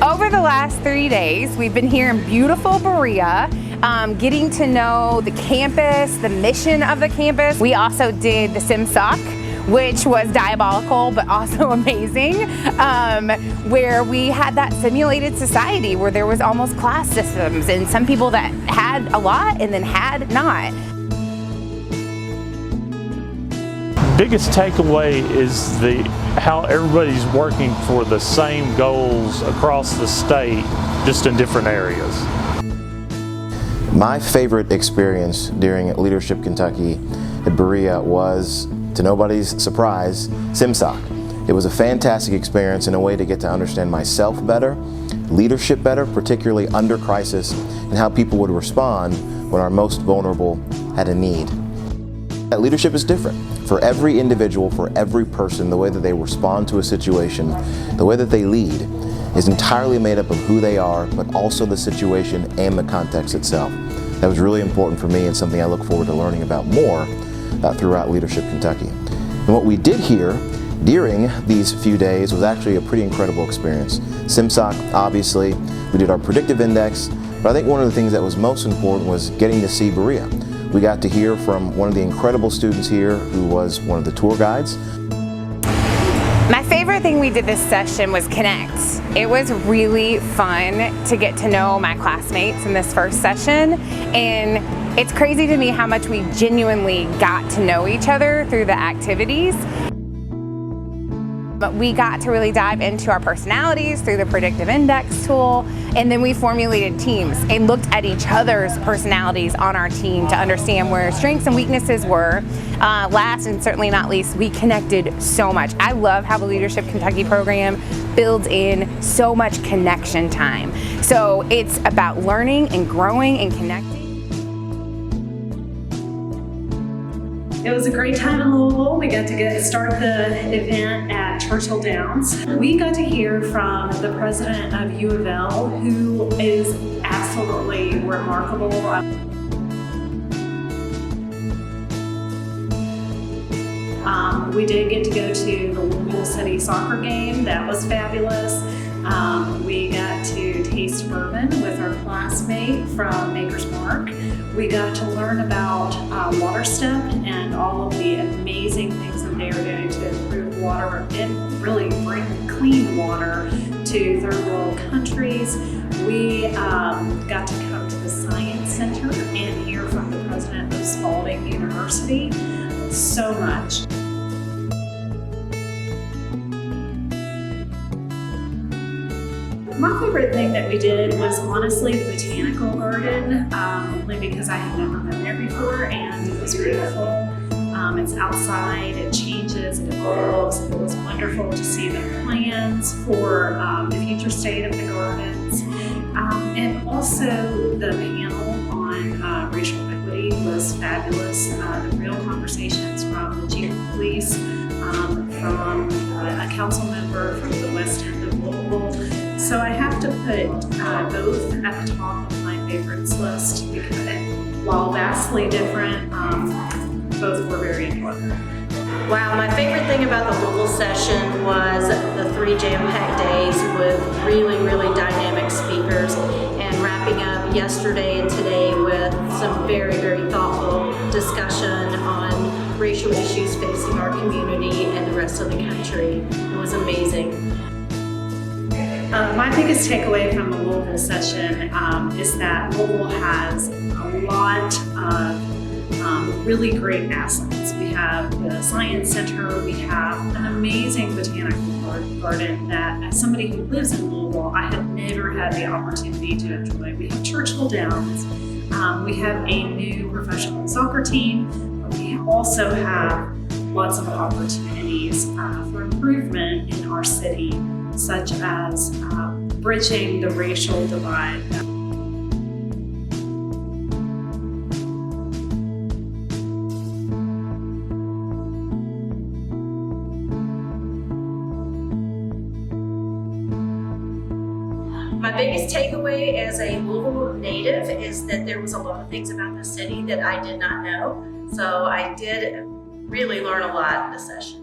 Over the last 3 days, we've been here in beautiful Berea, getting to know the campus, the mission of the campus. We also did the SimSoc, which was diabolical but also amazing, where we had that simulated society where there was almost class systems and some people that had a lot and then had not. Biggest takeaway is how everybody's working for the same goals across the state, just in different areas. My favorite experience during Leadership Kentucky at Berea was, to nobody's surprise, SimSoc. It was a fantastic experience and a way to get to understand myself better, leadership better, particularly under crisis, and how people would respond when our most vulnerable had a need. That leadership is different. For every individual, for every person, the way that they respond to a situation, the way that they lead, is entirely made up of who they are, but also the situation and the context itself. That was really important for me and something I look forward to learning about more throughout Leadership Kentucky. And what we did here during these few days was actually a pretty incredible experience. SimSoc, obviously, we did our predictive index, but I think one of the things that was most important was getting to see Berea. We got to hear from one of the incredible students here who was one of the tour guides. My favorite thing we did this session was connect. It was really fun to get to know my classmates in this first session, and it's crazy to me how much we genuinely got to know each other through the activities. But we got to really dive into our personalities through the predictive index tool, and then we formulated teams and looked at each other's personalities on our team to understand where strengths and weaknesses were. Last and certainly not least, we connected so much. I love how the Leadership Kentucky program builds in so much connection time. So it's about learning and growing and connecting. It was a great time in Louisville. We got to start the event at Churchill Downs. We got to hear from the president of U of L, who is absolutely remarkable. We did get to go to the Louisville City soccer game. That was fabulous. We got to taste bourbon with our classmate from Maker's Mark. We got to learn about WaterStep and all of the amazing things that they are doing to improve water and really bring clean water to third world countries. We got to come to the Science Center and hear from the president of Spalding University. So much. My favorite thing that we did was honestly the Botanical Garden, only because I had never been there before and it was beautiful. It's outside, it changes, it evolves. It was wonderful to see the plans for the future state of the gardens. And also the panel on racial equity was fabulous. The real conversations from the chief of police, from a council member from the west end of Louisville. So I have to put both at the top of my favorites list because while vastly different, both were very important. Wow, my favorite thing about the Louisville session was the 3 jam-packed days with really, really dynamic speakers, and wrapping up yesterday and today with some very, very thoughtful discussion on racial issues facing our community and the rest of the country. It was amazing. My biggest takeaway from the Louisville session is that Louisville has a lot of really great assets. We have the Science Center, we have an amazing botanical garden that, as somebody who lives in Louisville, I have never had the opportunity to enjoy. We have Churchill Downs, we have a new professional soccer team, but we also have lots of opportunities for improvement in our city, such as bridging the racial divide. My biggest takeaway as a Louisville native is that there was a lot of things about the city that I did not know. So I did really learn a lot in this session.